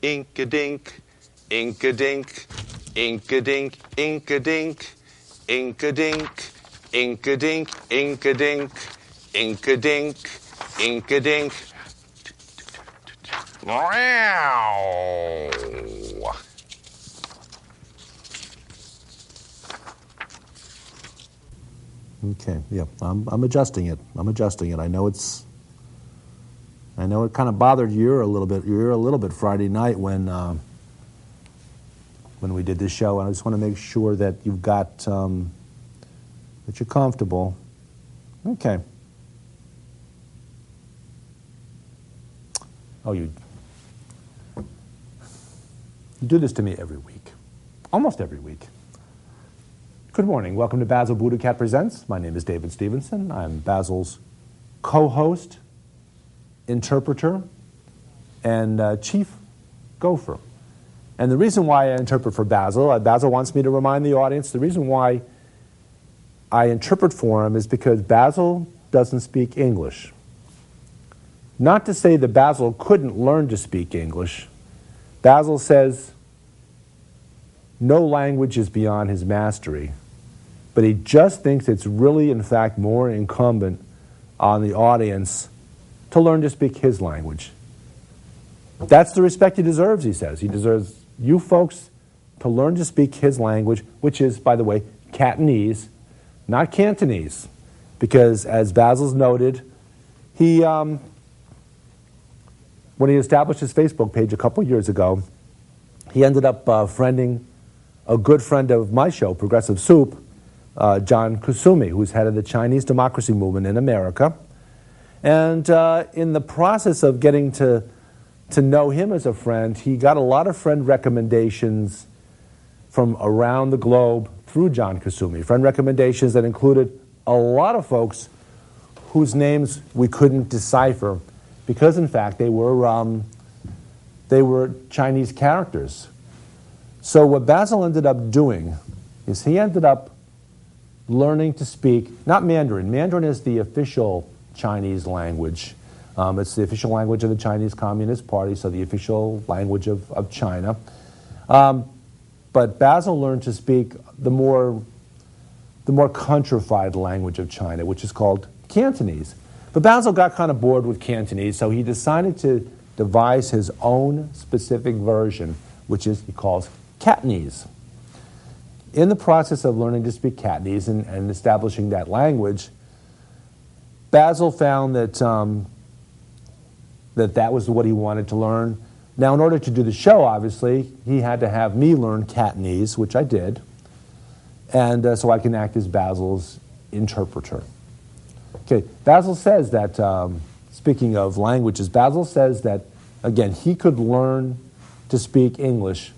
Ink-a-dink, ink-a-dink, ink-a-dink, ink-a-dink, ink-a-dink, ink-a-dink, ink-a-dink, ink-a-dink, ink-a-dink. Wow. Okay, yeah, I'm adjusting it. I'm adjusting it. I know it kind of bothered your ear a little bit Friday night when we did this show, and I just want to make sure that you've got that you're comfortable. Okay. Oh, you do this to me every week, almost every week. Good morning. Welcome to Basil BuddhaCat Presents. My name is David Stevenson. I'm Basil's co-host, interpreter, and chief gopher. And the reason why I interpret for Basil, Basil wants me to remind the audience, the reason why I interpret for him is because Basil doesn't speak English. Not to say that Basil couldn't learn to speak English. Basil says no language is beyond his mastery, but he just thinks it's really, in fact, more incumbent on the audience to learn to speak his language. That's the respect he deserves, he says. He deserves you folks to learn to speak his language, which is, by the way, Catanese, not Cantonese, because, as Basil's noted, he, when he established his Facebook page a couple years ago, he ended up friending a good friend of my show, Progressive Soup, John Kusumi, who's head of the Chinese democracy movement in America. And in the process of getting to know him as a friend, he got a lot of friend recommendations from around the globe through John Kusumi. Friend recommendations that included a lot of folks whose names we couldn't decipher because, in fact, they were Chinese characters. So what Basil ended up doing is he ended up learning to speak, not Mandarin. Mandarin is the official Chinese language. It's the official language of the Chinese Communist Party, so the official language of China. But Basil learned to speak the more countrified language of China, which is called Cantonese. But Basil got kind of bored with Cantonese, so he decided to devise his own specific version, which is he calls Catanese. In the process of learning to speak Catanese and establishing that language, Basil found that that was what he wanted to learn. Now, in order to do the show, obviously, he had to have me learn Catanese, which I did, and so I can act as Basil's interpreter. Okay, Basil says that, speaking of languages, Basil says that, again, he could learn to speak English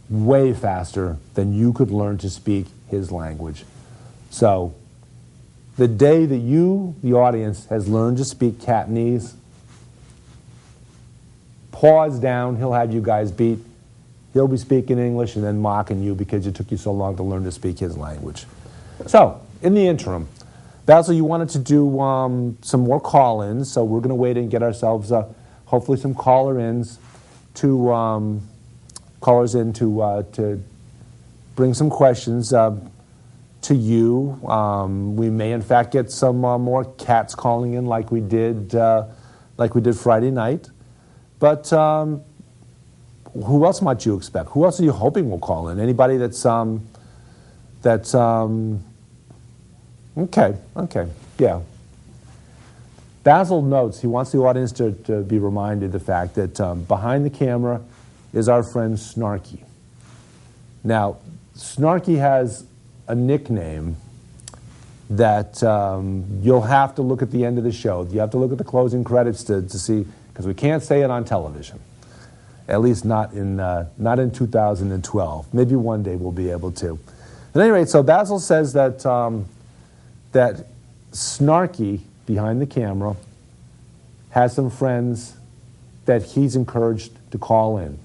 way faster than you could learn to speak his language. So, the day that you, the audience, has learned to speak Catanese, pause down, he'll have you guys beat. He'll be speaking English and then mocking you because it took you so long to learn to speak his language. So, in the interim, Basil, you wanted to do some more call-ins, so we're going to wait and get ourselves, hopefully, some callers in to bring some questions to you. We may, in fact, get some more cats calling in like we did Friday night. But who else might you expect? Who else are you hoping will call in? Anybody that's okay, yeah. Basil notes, he wants the audience to be reminded of the fact that behind the camera is our friend Snarky. Now, Snarky has a nickname that you'll have to look at the end of the show. You have to look at the closing credits to see, because we can't say it on television. At least not in 2012. Maybe one day we'll be able to. At any rate, so Basil says that that Snarky behind the camera has some friends that he's encouraged to call in.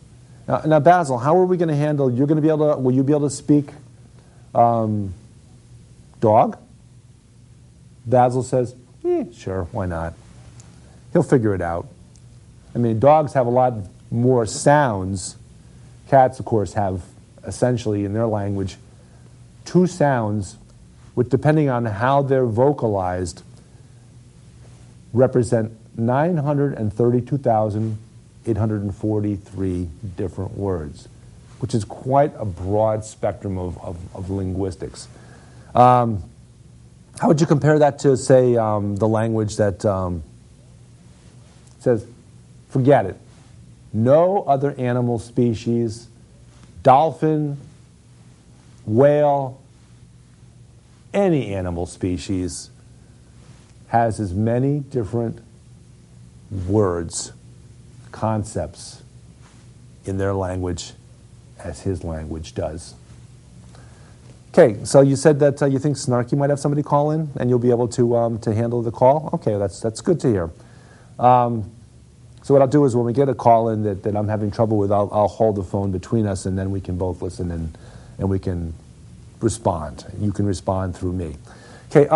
Now, Basil, how are we going to handle? You're going to be able to? Will you be able to speak dog? Basil says, sure, why not? He'll figure it out. I mean, dogs have a lot more sounds. Cats, of course, have essentially in their language 2 sounds, which, depending on how they're vocalized, represent 932,843 different words, which is quite a broad spectrum of linguistics. How would you compare that to, say, the language that says, forget it, no other animal species, dolphin, whale, any animal species has as many different words, concepts in their language as his language does. Okay, so you said that you think Snarky might have somebody call in, and you'll be able to handle the call. Okay, that's good to hear. So what I'll do is when we get a call in that I'm having trouble with, I'll hold the phone between us, and then we can both listen and we can respond. You can respond through me. Okay.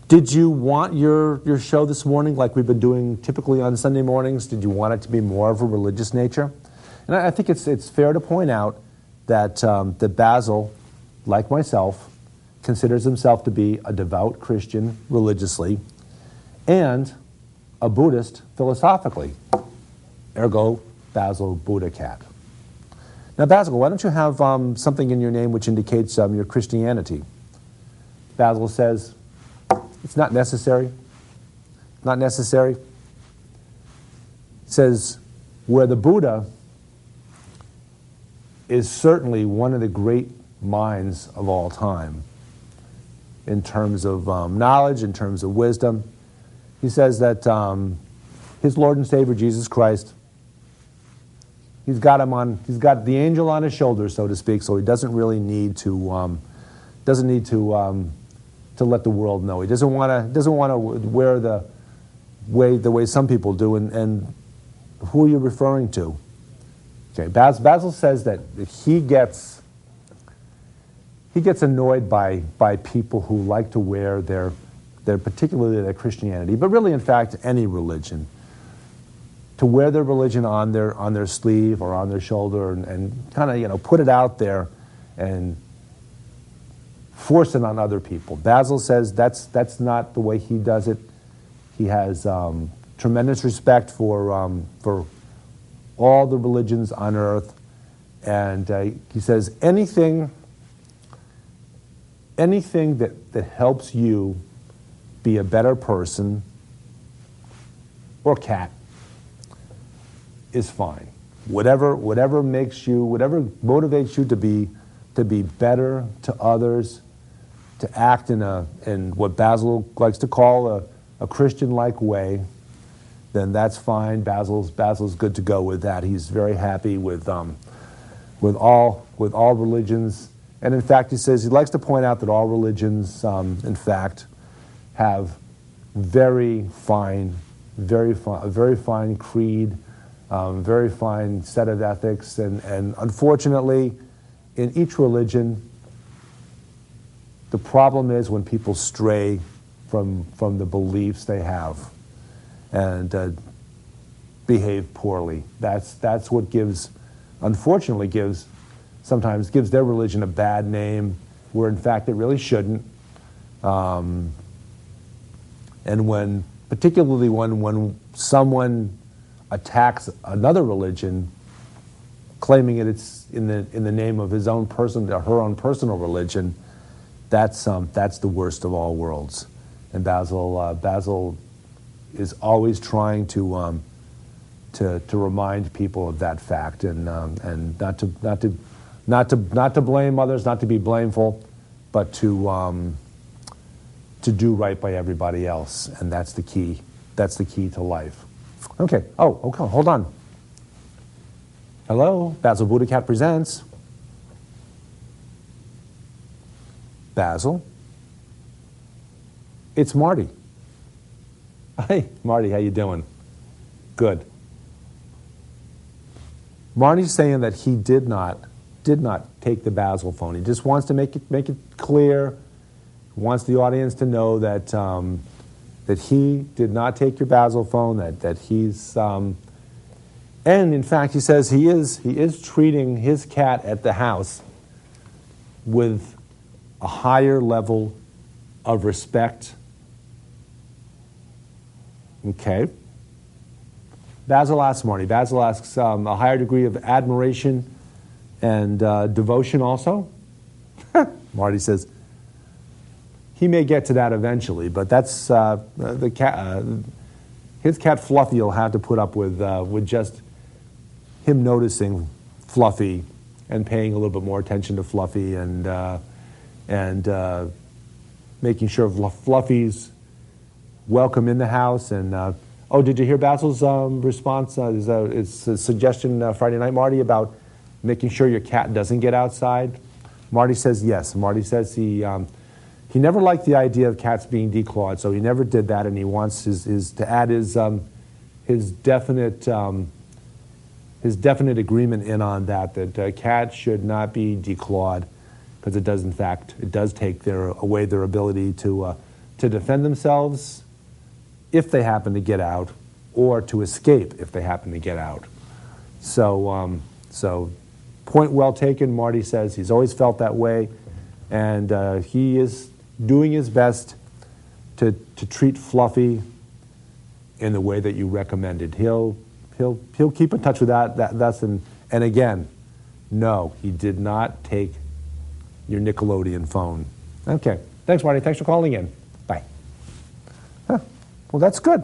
Did you want your show this morning, like we've been doing typically on Sunday mornings? Did you want it to be more of a religious nature? And I think it's fair to point out that that Basil, like myself, considers himself to be a devout Christian religiously and a Buddhist philosophically. Ergo, Basil BuddhaCat. Now, Basil, why don't you have something in your name which indicates your Christianity? Basil says, it's not necessary. Not necessary. It says, where the Buddha is certainly one of the great minds of all time in terms of knowledge, in terms of wisdom. He says that his Lord and Savior, Jesus Christ, he's got the angel on his shoulder, so to speak, so he doesn't really need to let the world know. He doesn't want to wear the way some people do. And who are you referring to? Okay, Basil says that he gets annoyed by people who like to wear their particularly their Christianity, but really, in fact, any religion, to wear their religion on their sleeve or on their shoulder and kind of put it out there and force it on other people. Basil says that's not the way he does it. He has tremendous respect for all the religions on earth, and he says anything that helps you be a better person or cat is fine. Whatever motivates you to be better to others, to act in what Basil likes to call a Christian-like way, then that's fine. Basil's good to go with that. He's very happy with all religions, and in fact, he says he likes to point out that all religions, in fact, have a very fine creed, very fine set of ethics, and unfortunately, in each religion, the problem is when people stray from the beliefs they have and behave poorly. That's what unfortunately sometimes gives their religion a bad name, where in fact it really shouldn't. And particularly when someone attacks another religion, claiming it's in the name of his own person or her own personal religion, that's the worst of all worlds. And Basil is always trying to remind people of that fact, and not to blame others, not to be blameful, but to do right by everybody else, and that's the key. That's the key to life. Okay. Oh, okay. Hold on. Hello, Basil BuddhaCat presents. Basil, it's Marty. Hi, Marty. How you doing? Good. Marty's saying that he did not take the Basil phone. He just wants to make it clear. Wants the audience to know that that he did not take your Basil phone, that he's, and in fact, he says he is treating his cat at the house with a higher level of respect. Okay. Basil asks Marty. Basil asks a higher degree of admiration and devotion also. Marty says he may get to that eventually, but that's the cat. His cat Fluffy will have to put up with just him noticing Fluffy and paying a little bit more attention to Fluffy and making sure Fluffy's welcome in the house. And oh, did you hear Basil's response? It's a suggestion Friday night, Marty, about making sure your cat doesn't get outside. Marty says yes. Marty says he never liked the idea of cats being declawed, so he never did that, and he wants to add his definite agreement in on that cats should not be declawed, because it does take away their ability to defend themselves if they happen to get out, or to escape if they happen to get out. So point well taken. Marty says he's always felt that way, and he is doing his best to treat Fluffy in the way that you recommended. He'll keep in touch with that. And again, no, he did not take your Nickelodeon phone. Okay, thanks, Marty. Thanks for calling in. Bye. Huh. Well, that's good.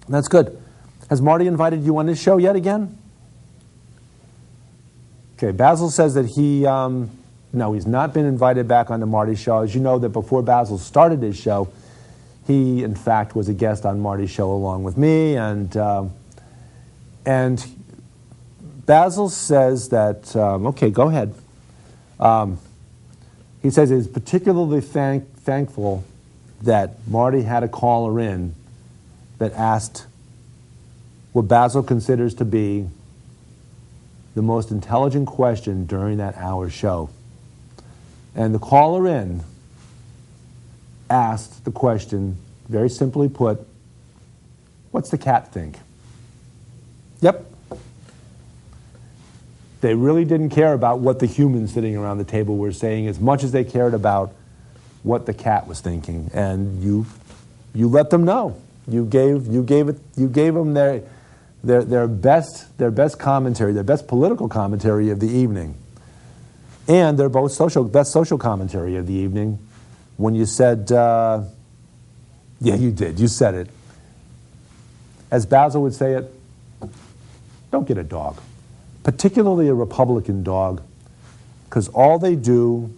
That's good. Has Marty invited you on his show yet again? Okay, Basil says that no, he's not been invited back on the Marty show. As you know, that before Basil started his show, he, in fact, was a guest on Marty's show along with me, and Basil says that, okay, go ahead. He says he's particularly thankful that Marty had a caller in that asked what Basil considers to be the most intelligent question during that hour show. And the caller in asked the question, very simply put, what's the cat think? Yep. They really didn't care about what the humans sitting around the table were saying as much as they cared about what the cat was thinking. And you let them know. You gave them their best commentary, their best political commentary of the evening, and their best social commentary of the evening. When you said, yeah, you did. You said it. As Basil would say it, don't get a dog, particularly a Republican dog, because all they do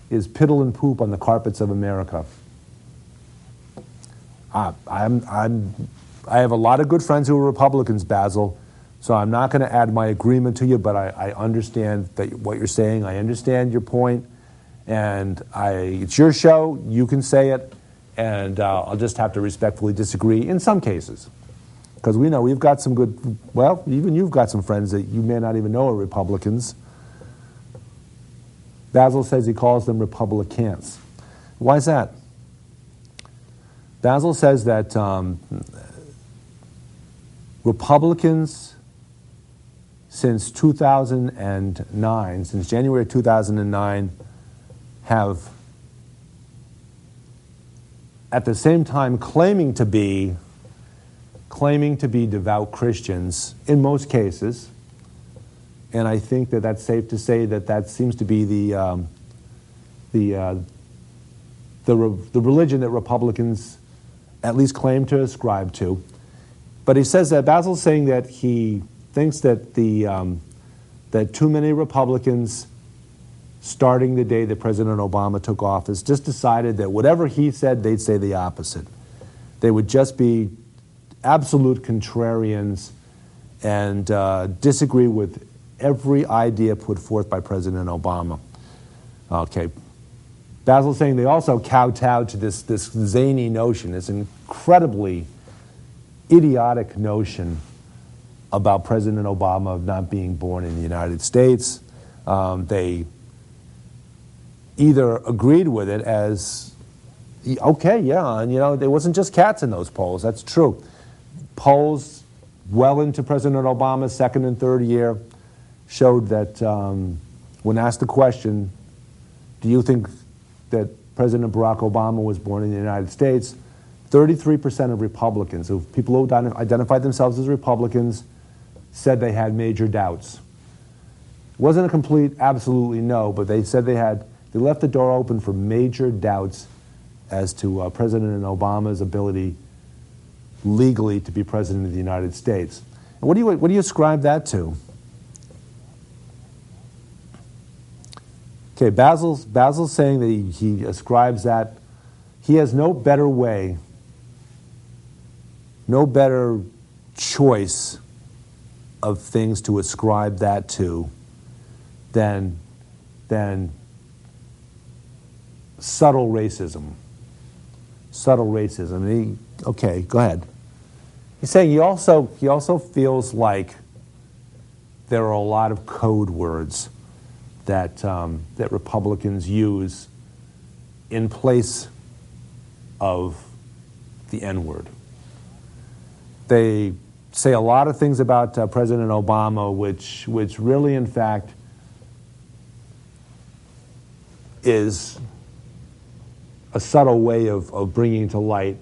is piddle and poop on the carpets of America. I have a lot of good friends who are Republicans, Basil, so I'm not going to add my agreement to you, but I understand what you're saying. I understand your point, and it's your show. You can say it, and I'll just have to respectfully disagree in some cases. Because we know we've got some good, well, even you've got some friends that you may not even know are Republicans. Basil says he calls them Republicans. Why is that? Basil says that Republicans since 2009, since January 2009, have at the same time claiming to be devout Christians in most cases, and I think that that's safe to say that seems to be the religion that Republicans at least claim to ascribe to. But he says that Basil's saying that he thinks that that too many Republicans, starting the day that President Obama took office, just decided that whatever he said, they'd say the opposite. They would just be absolute contrarians and disagree with every idea put forth by President Obama. Okay. Basil's saying they also kowtowed to this zany notion, this incredibly idiotic notion about President Obama of not being born in the United States. They either agreed with it as Okay, yeah, and there wasn't just cats in those polls. That's true. Polls well into President Obama's second and third year showed that when asked the question, do you think that President Barack Obama was born in the United States, 33% of Republicans, of people who identified themselves as Republicans, said they had major doubts. It wasn't a complete absolutely no, but they said they left the door open for major doubts as to President Obama's ability legally to be president of the United States. And what do you ascribe that to? Okay, Basil's saying that he ascribes that he has no better way, no better choice of things to ascribe that to than subtle racism. Subtle racism. Okay, go ahead. He's saying he also feels like there are a lot of code words that Republicans use in place of the N-word. They say a lot of things about President Obama, which really, in fact, is a subtle way of bringing to light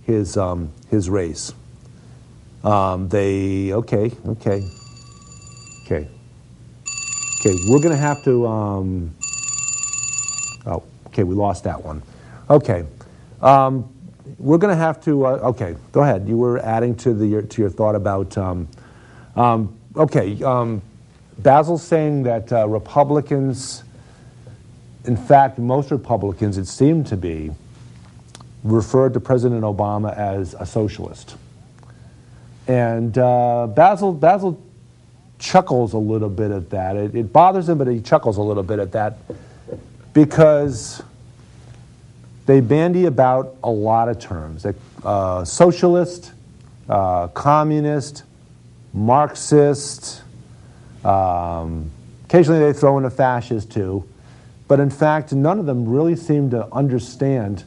his race. Okay, we're going to have to. We lost that one. Okay, we're going to have to. Okay, go ahead. You were adding to your thought about. Basil's saying that Republicans, in fact, most Republicans, it seemed to be, referred to President Obama as a socialist. And Basil chuckles a little bit at that. It bothers him, but he chuckles a little bit at that because they bandy about a lot of terms. Socialist, communist, Marxist, occasionally they throw in a fascist too. But in fact, none of them really seem to understand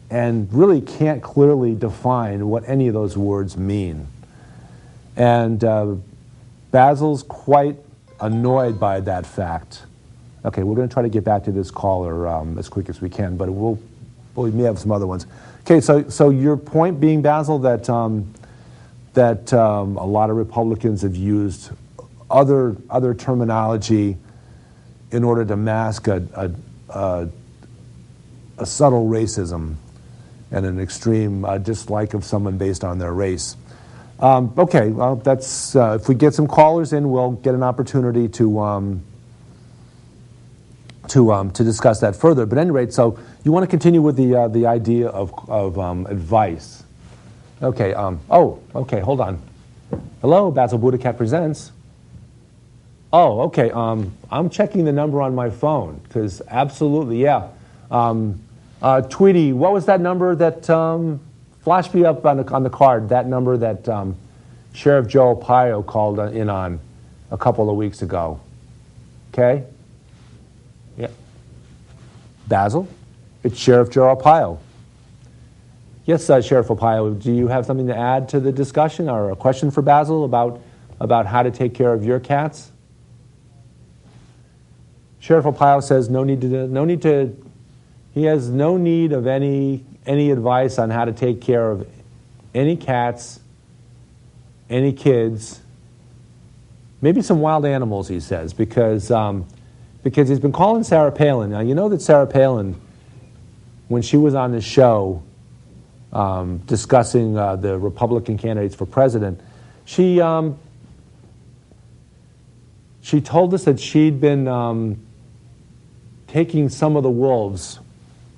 and really can't clearly define what any of those words mean. And Basil's quite annoyed by that fact. Okay, we're going to try to get back to this caller as quick as we can, but we may have some other ones. Okay, so your point being, Basil, that a lot of Republicans have used other terminology in order to mask a subtle racism and an extreme dislike of someone based on their race. Okay, well, that's if we get some callers in, we'll get an opportunity to discuss that further. But at any rate, so you want to continue with the idea of advice. Okay. Okay. Hold on. Hello, Basil BuddhaCat presents. Oh, okay. I'm checking the number on my phone because absolutely, yeah. Tweety, what was that number that flashed me up on the card? That number that Sheriff Joe Arpaio called in on a couple of weeks ago. Okay. Yeah. Basil, it's Sheriff Joe Arpaio. Yes, Sheriff Arpaio, do you have something to add to the discussion or a question for Basil about how to take care of your cats? Sheriff Arpaio says he has no need of any advice on how to take care of any cats, any kids, maybe some wild animals, he says, because he's been calling Sarah Palin. Now, you know that Sarah Palin, when she was on the show discussing the Republican candidates for president, she told us that she'd been taking some of the wolves'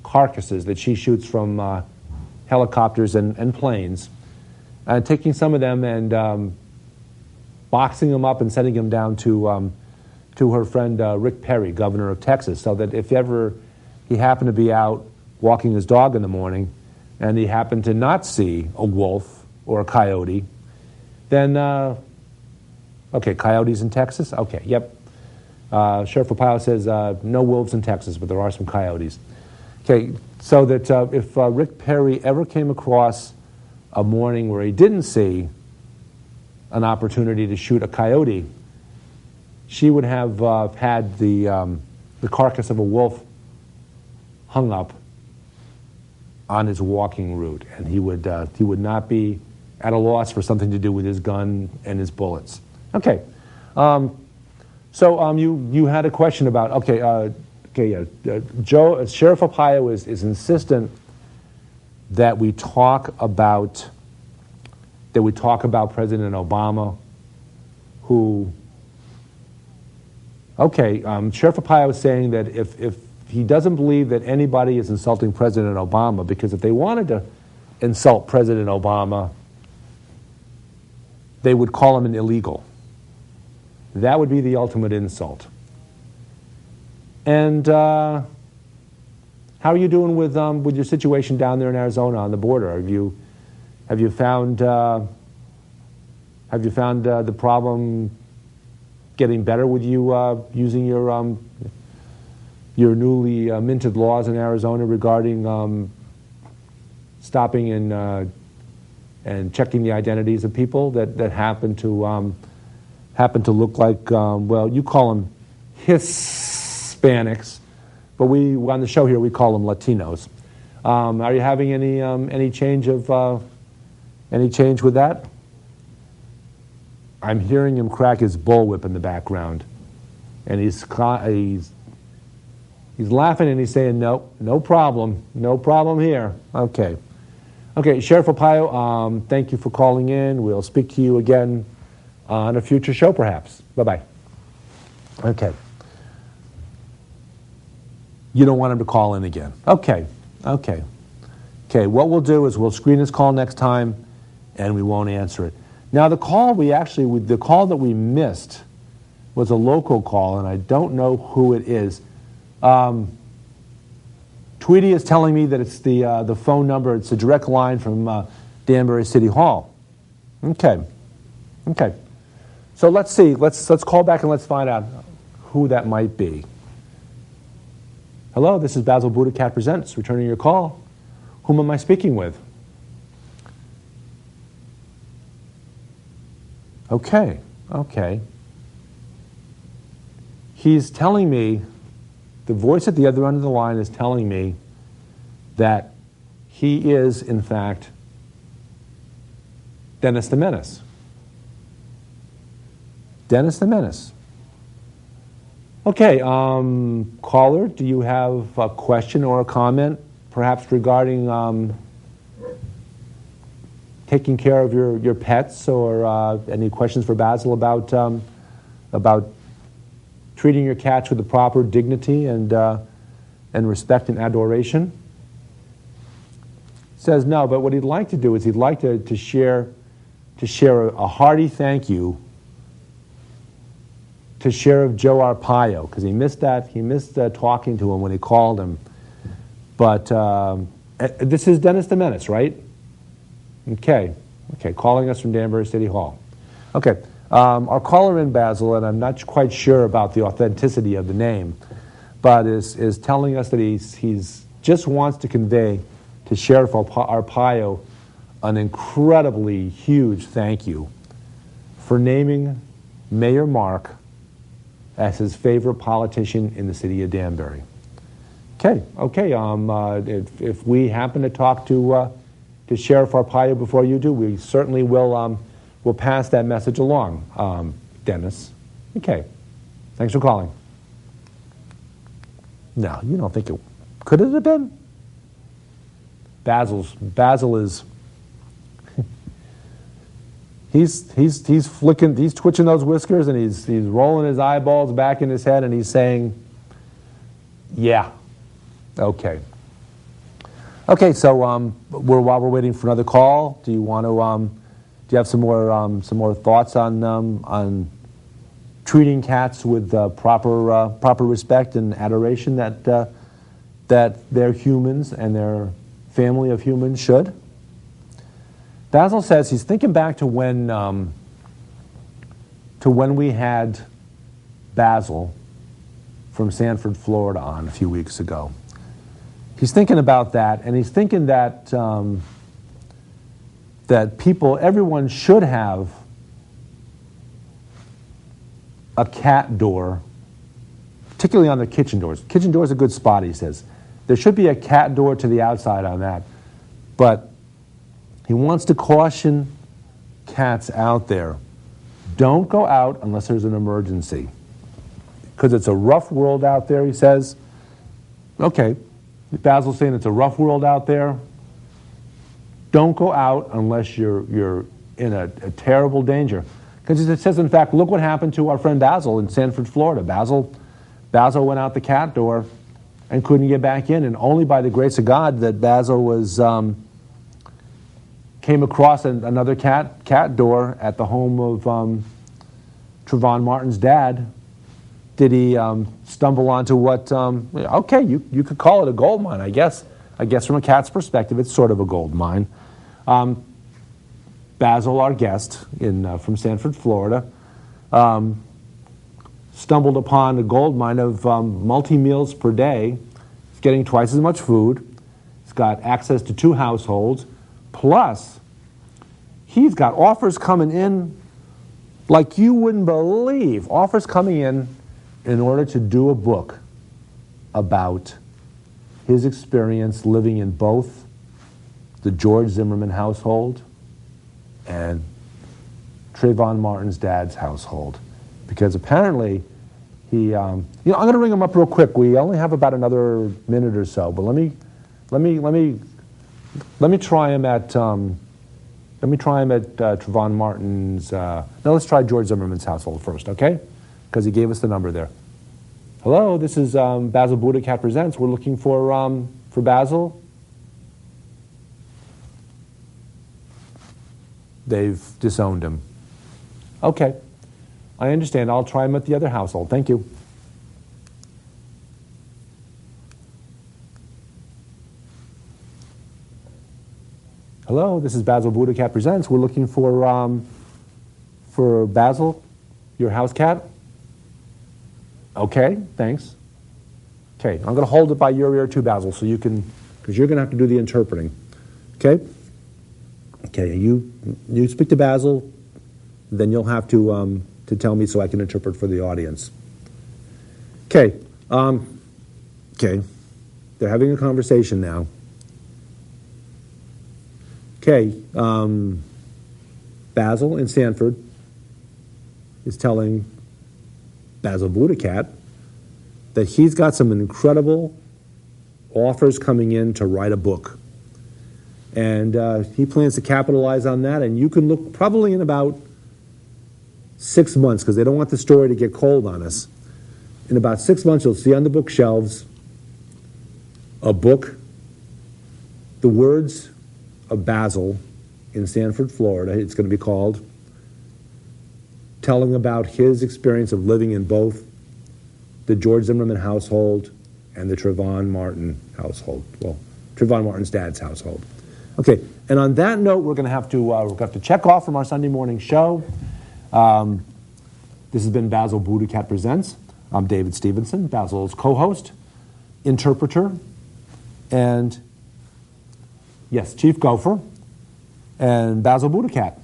carcasses that she shoots from helicopters and planes, and taking some of them and boxing them up and sending them down to her friend Rick Perry, governor of Texas, so that if ever he happened to be out walking his dog in the morning and he happened to not see a wolf or a coyote, then, okay, coyotes in Texas? Okay, yep. Sheriff Arpaio says no wolves in Texas, but there are some coyotes. Okay, so that if Rick Perry ever came across a morning where he didn't see an opportunity to shoot a coyote, she would have had the carcass of a wolf hung up on his walking route, and he would not be at a loss for something to do with his gun and his bullets. Okay, so you had a question about Joe Sheriff Arpaio is insistent that we talk about President Obama, who. Okay, Sheriff Arpaio is saying that if he doesn't believe that anybody is insulting President Obama, because if they wanted to insult President Obama, they would call him an illegal. That would be the ultimate insult. And how are you doing with your situation down there in Arizona on the border? Have you found the problem getting better with you using your newly minted laws in Arizona regarding stopping and checking the identities of people that happen to look like well, you call them Hispanics, but we on the show here we call them Latinos. Are you having any change with that? I'm hearing him crack his bullwhip in the background, and he's laughing and he's saying, no problem here. Okay, Sheriff Arpaio, thank you for calling in. We'll speak to you again on a future show, perhaps. Bye-bye. Okay. You don't want him to call in again. Okay. What we'll do is we'll screen his call next time, and we won't answer it. Now, the call that we missed was a local call, and I don't know who it is. Tweety is telling me that it's the phone number. It's a direct line from Danbury City Hall. Okay. So let's see. Let's call back and let's find out who that might be. Hello, this is Basil BuddhaCat Presents. Returning your call. Whom am I speaking with? Okay. He's telling me, the voice at the other end of the line is telling me that he is, in fact, Dennis the Menace. Dennis the Menace. Okay, caller, do you have a question or a comment, perhaps regarding taking care of your pets, or any questions for Basil about treating your cats with the proper dignity and respect and adoration? Says no, but what he'd like to do is he'd like to share a hearty thank you to Sheriff Joe Arpaio, because he missed that. He missed talking to him when he called him. But this is Dennis the Menace, right? Okay, calling us from Danbury City Hall. Okay, our caller in, Basil, and I'm not quite sure about the authenticity of the name, but is telling us that he's just wants to convey to Sheriff Arpaio an incredibly huge thank you for naming Mayor Mark as his favorite politician in the city of Danbury. Okay. If we happen to talk to Sheriff Arpaio before you do, we certainly will pass that message along, Dennis. Okay. Thanks for calling. No, you don't think it could it have been? Basil is he's flicking, he's twitching those whiskers, and he's rolling his eyeballs back in his head, and he's saying, yeah. Okay, so while we're waiting for another call, do you want to do you have some more thoughts on treating cats with proper respect and adoration that they're humans and their family of humans should? Basil says he's thinking back to when we had Basil from Sanford, Florida on a few weeks ago. he's thinking about that, and he's thinking that that everyone should have a cat door, particularly on the kitchen doors. Kitchen door is a good spot, he says. There should be a cat door to the outside on that. But he wants to caution cats out there. Don't go out unless there's an emergency. Because it's a rough world out there, he says. Okay, Basil's saying it's a rough world out there. Don't go out unless you're in a terrible danger. Because it says, in fact, look what happened to our friend Basil in Sanford, Florida. Basil went out the cat door and couldn't get back in, and only by the grace of God that Basil came across another cat door at the home of Trayvon Martin's dad. Did he stumble onto what? Okay, you could call it a gold mine, I guess. I guess from a cat's perspective, it's sort of a gold mine. Basil, our guest from Sanford, Florida, stumbled upon a gold mine of multi-meals per day. He's getting twice as much food. He's got access to 2 households. Plus, he's got offers coming in like you wouldn't believe. Offers coming in order to do a book about his experience living in both the George Zimmerman household and Trayvon Martin's dad's household. Because apparently he, I'm going to ring him up real quick. We only have about another minute or so, but let me try him at Trayvon Martin's. No, let's try George Zimmerman's household first, okay? Because he gave us the number there. Hello, this is Basil BuddhaCat Presents. We're looking for Basil. They've disowned him. Okay, I understand. I'll try him at the other household. Thank you. Hello, this is Basil BuddhaCat Presents. We're looking for Basil, your house cat. Okay, thanks. Okay, I'm going to hold it by your ear too, Basil, so you can, because you're going to have to do the interpreting. Okay? Okay, you speak to Basil, then you'll have to tell me so I can interpret for the audience. Okay, okay, they're having a conversation now. Okay, Basil in Sanford is telling Basil BuddhaCat that he's got some incredible offers coming in to write a book. And he plans to capitalize on that, and you can look probably in about 6 months, because they don't want the story to get cold on us. In about 6 months, you'll see on the bookshelves a book, The Words of Basil in Sanford, Florida. It's going to be called, telling about his experience of living in both the George Zimmerman household and the Trayvon Martin household. Well, Trayvon Martin's dad's household. Okay, and on that note, we're going to have to check off from our Sunday morning show. This has been Basil BuddhaCat Presents. I'm David Stevenson, Basil's co-host, interpreter, and yes, Chief Gopher, and Basil BuddhaCat.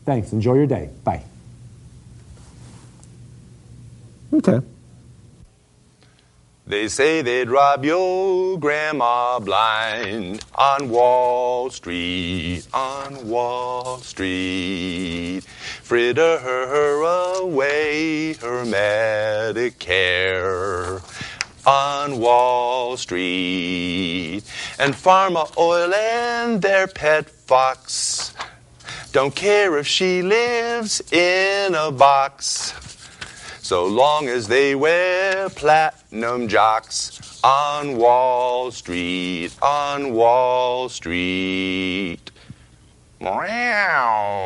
Thanks. Enjoy your day. Bye. Okay. They say they'd rob your grandma blind on Wall Street, on Wall Street. Fritter her away her Medicare on Wall Street. And Pharma Oil and their pet fox don't care if she lives in a box, so long as they wear platinum jocks on Wall Street, on Wall Street. Meow.